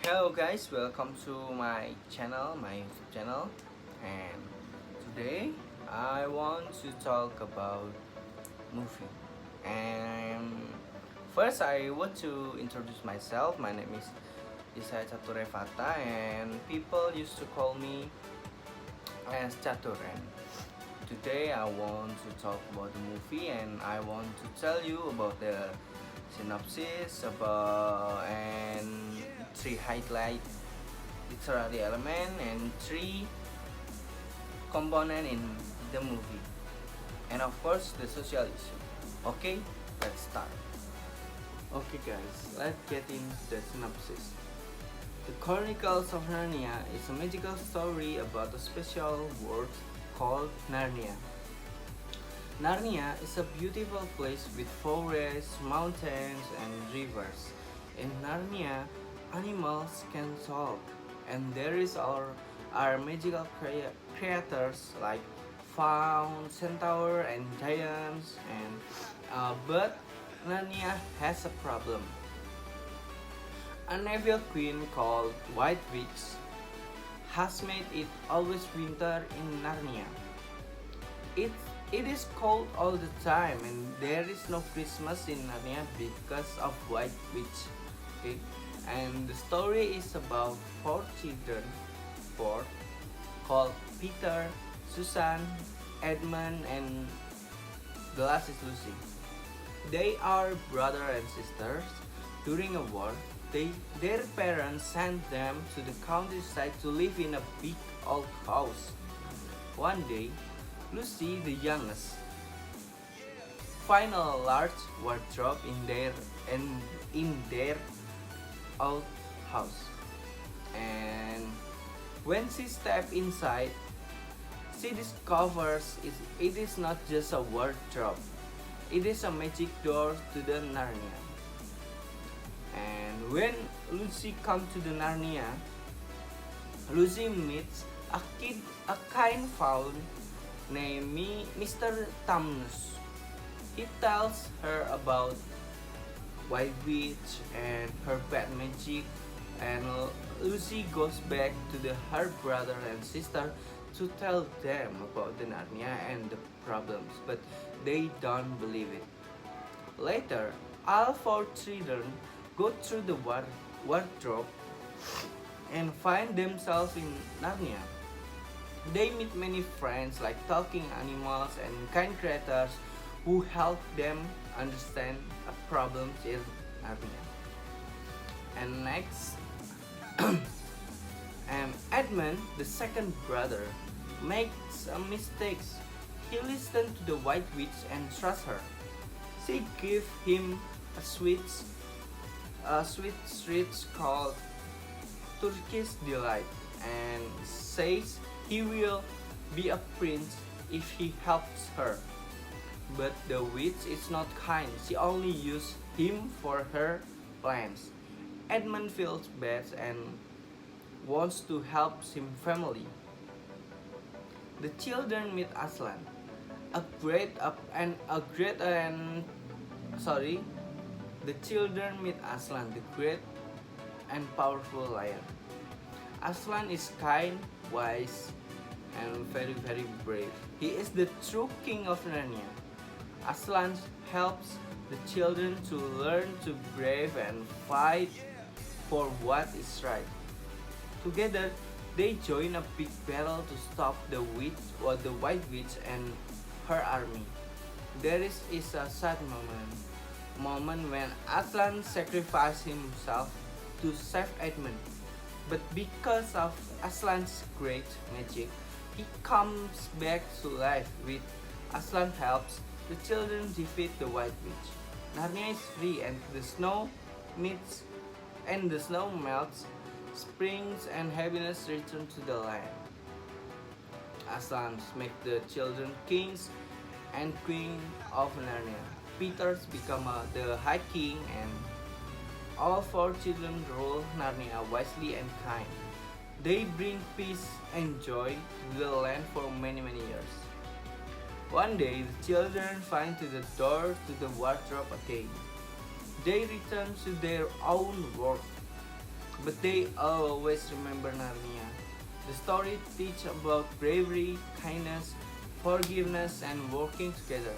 Hello guys, welcome to my channel, my YouTube channel. And today I want to talk about movie. And first I want to introduce myself. My name is Isai Caturevata and people used to call me as Catur. And today I want to talk about the movie and I want to tell you about the synopsis about and three highlight literary element and three component in the movie, and of course the social issue. Okay, let's start. Okay guys, let's get into the synopsis. The Chronicles of Narnia is a magical story about a special world called Narnia. Narnia is a beautiful place with forests, mountains, and rivers. In Narnia, animals can talk, and there is our magical creatures like faun, centaur, and giants. But Narnia has a problem. An evil queen called White Witch has made it always winter in Narnia. It it is cold all the time and there is no Christmas in Narnia because of White Witch. Okay? And the story is about four children, four, called Peter, Susan, Edmund, and the last is Lucy. They are brother and sisters. During a war, their parents sent them to the countryside to live in a big old house. One day, Lucy, the youngest, find a large wardrobe in their old house. And when she steps inside, she discovers it is not just a wardrobe. It is a magic door to the Narnia. And when Lucy comes to the Narnia, Lucy meets a kind faun named Mr. Tumnus. He tells her about White Witch and her bad magic, and Lucy goes back to her brother and sister to tell them about the Narnia and the problems, but they don't believe it. Later, all four children go through the wardrobe and find themselves in Narnia. They meet many friends like talking animals and kind creators who help them understand problems in Narnia. And next, Edmund, the second brother, makes a mistake. He listens to the White Witch and trusts her. She gives him a sweet treat called Turkish Delight and says he will be a prince if he helps her. But the witch is not kind. She only uses him for her plans. Edmund feels bad and wants to help his family. The children meet Aslan, a great up and a great and sorry. The children meet Aslan, the great and powerful lion. Aslan is kind, wise, and very very brave. He is the true king of Narnia. Aslan helps the children to learn to brave and fight for what is right. Together, they join a big battle to stop the White Witch and her army. There is a sad moment when Aslan sacrifices himself to save Edmund. But because of Aslan's great magic, he comes back to life. With Aslan helps, the children defeat the White Witch. Narnia is free and the snow melts. Springs and happiness return to the land. Aslan make the children kings and queen of Narnia. Peter becomes the High King, and all four children rule Narnia wisely and kind. They bring peace and joy to the land for many many years. One day, the children find the door to the wardrobe again. They return to their own world. but they always remember Narnia. The story teaches about bravery, kindness, forgiveness, and working together.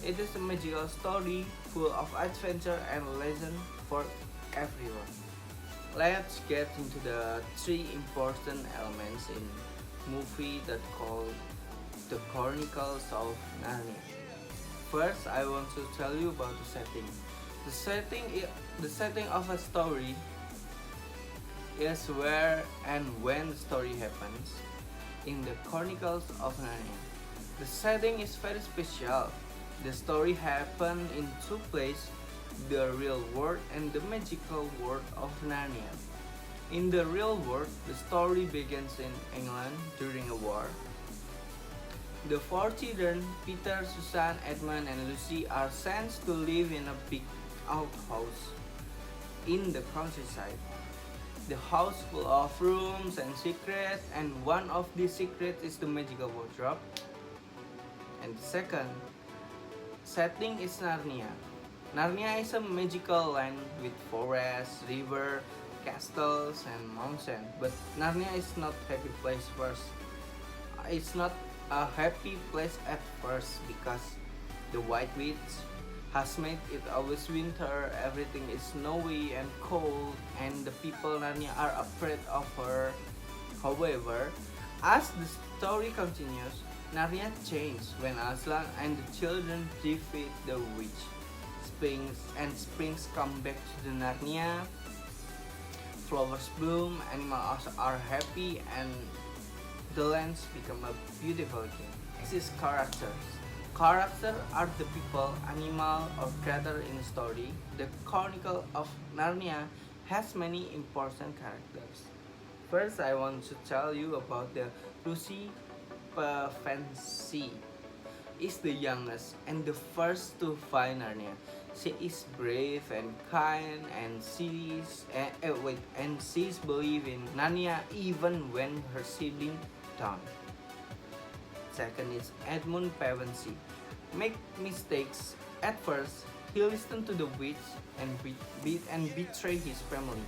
It is a magical story full of adventure and lesson for everyone. Let's get into the three important elements in movie that called the Chronicles of Narnia. First, I want to tell you about the setting. The setting of a story is where and when the story happens in the Chronicles of Narnia. The setting is very special. The story happens in two places, the real world and the magical world of Narnia. In the real world, the story begins in England during a war. The four children, Peter, Susan, Edmund, and Lucy, are sent to live in a big outhouse in the countryside. The house full of rooms and secrets, and one of these secrets is the magical wardrobe. And the second setting is Narnia. Narnia is a magical land with forests, river, castles, and mountains. But Narnia is not happy place first. It's not a happy place at first because the White Witch has made it always winter, everything is snowy and cold, and the people Narnia are afraid of her. However, as the story continues, Narnia changes when Aslan and the children defeat the witch. Springs come back to the Narnia. Flowers bloom, animals are happy, and the lands become a beautiful again. Next is characters. Characters are the people, animal, or creature in the story. The Chronicle of Narnia has many important characters. First, I want to tell you about the Lucy Pevensie. Is the youngest and the first to find Narnia. She is brave and kind, and she's believe in Narnia even when her siblings don't. Second is Edmund Pevensie. Make mistakes at first. He listens to the witch and betray his family.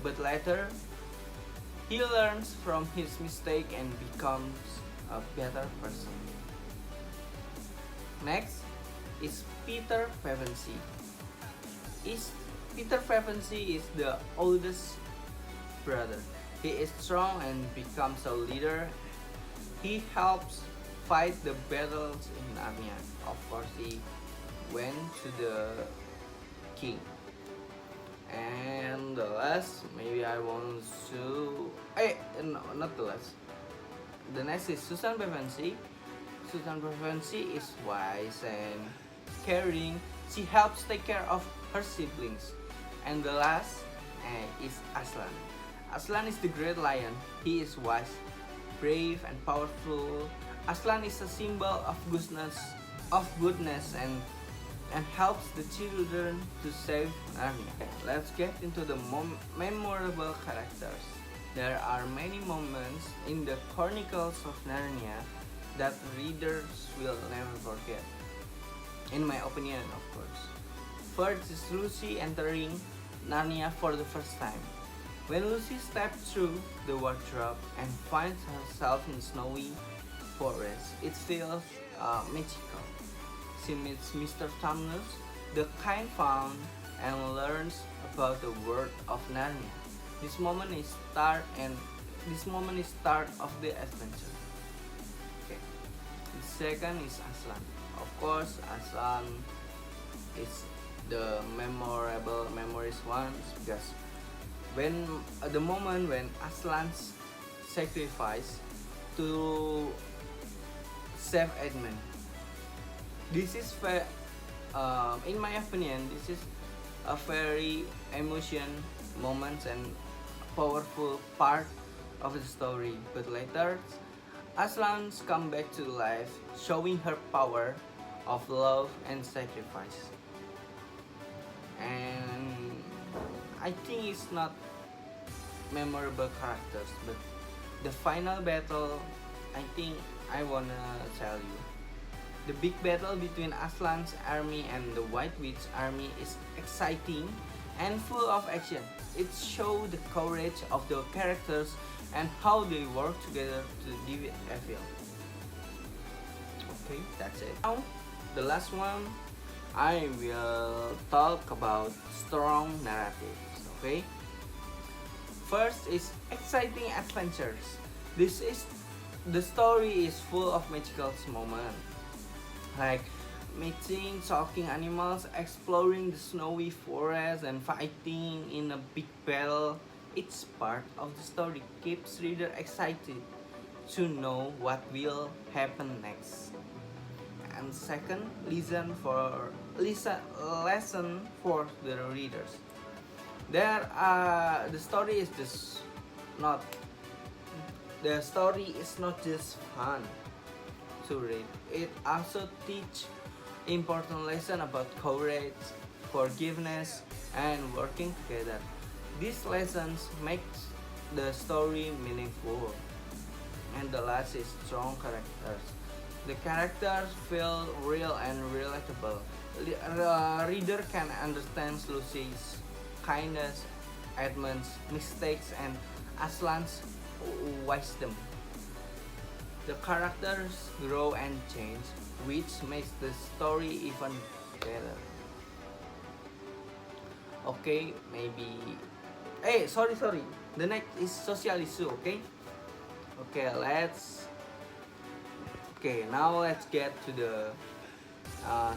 But later, he learns from his mistake and becomes a better person. Next is Peter Pevensie. Peter Pevensie is the oldest brother. He is strong and becomes a leader. He helps fight the battles in Narnia. Of course, he went to the king. And the last, maybe I want to. No, not the last. The next is Susan Pevensie. Susan Pevensie is wise and caring. She helps take care of her siblings. And the last is Aslan. Aslan is the great lion. He is wise, brave, and powerful. Aslan is a symbol of goodness, and helps the children to save Narnia. Let's get into the memorable characters. There are many moments in the Chronicles of Narnia that readers will never forget. In my opinion, of course. First is Lucy entering Narnia for the first time. When Lucy steps through the wardrobe and finds herself in snowy forest, it feels magical. She meets Mr. Tumnus, the kind faun, and learns about the world of Narnia. This moment is start of the adventure. Okay. The second is Aslan. Of course, Aslan is the memories ones because when the moment when Aslan's sacrifice to save Edmund. This is in my opinion, this is a very emotion moment and powerful part of the story. But later, Aslan's come back to life, showing her power of love and sacrifice. And I think it's not memorable characters, but the final battle, I think I wanna tell you. The big battle between Aslan's army and the White Witch army is exciting and full of action. It shows the courage of the characters and how they work together to defeat evil. Okay, that's it. Now, the last one, I will talk about strong narratives. Okay, first is exciting adventures. The story is full of magical moments, like meeting talking animals, exploring the snowy forest, and fighting in a big battle. Each part of the story keeps reader excited to know what will happen next. And second, lesson for the readers. The story is just not the story is not just fun to read. It also teach important lesson about courage, forgiveness, and working together. These lessons make the story meaningful. And the last is strong characters. The characters feel real and relatable. Reader can understand Lucy's kindness, Edmund's mistakes, and Aslan's wisdom. The characters grow and change, which makes the story even better. Okay, maybe. Hey, sorry. The next is social issue. Okay, now let's get to the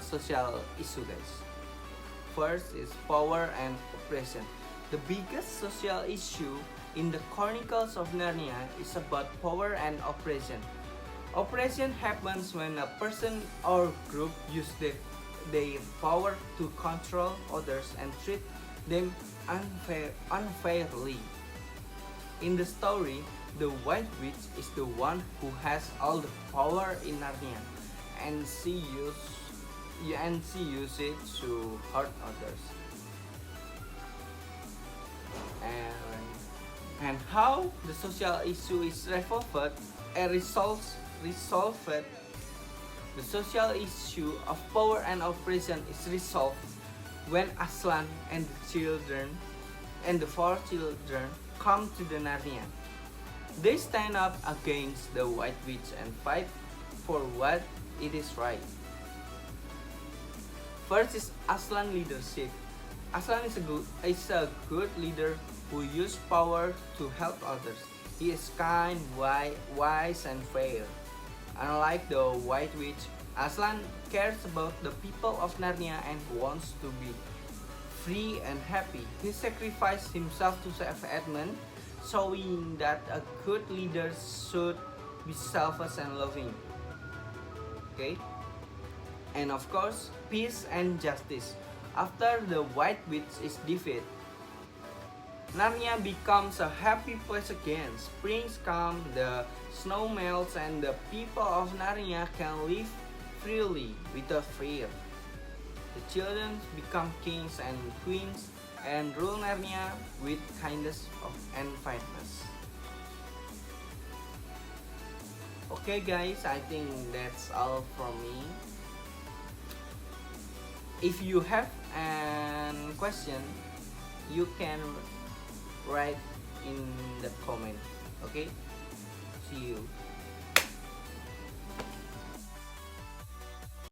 social issue, guys. First is power and oppression. The biggest social issue in the Chronicles of Narnia is about power and oppression. Oppression happens when a person or group use their power to control others and treat them unfairly. In the story, the White Witch is the one who has all the power in Narnia, and she uses it to hurt others. And how the social issue is resolved. The social issue of power and oppression is resolved when Aslan and the four children come to the Narnia. They stand up against the White Witch and fight for what it is right. First is Aslan leadership. Aslan is a good leader who uses power to help others. He is kind, wise, and fair. Unlike the White Witch, Aslan cares about the people of Narnia and wants to be free and happy. He sacrificed himself to save Edmund, showing that a good leader should be selfless and loving. Okay? And of course, peace and justice. After the White Witch is defeated, Narnia becomes a happy place again. Springs come, the snow melts, and the people of Narnia can live freely without fear. The children become kings and queens and rule Narnia with kindness and fairness. Okay guys, I think that's all from me. If you have a question, you can write in the comment. Okay, see you.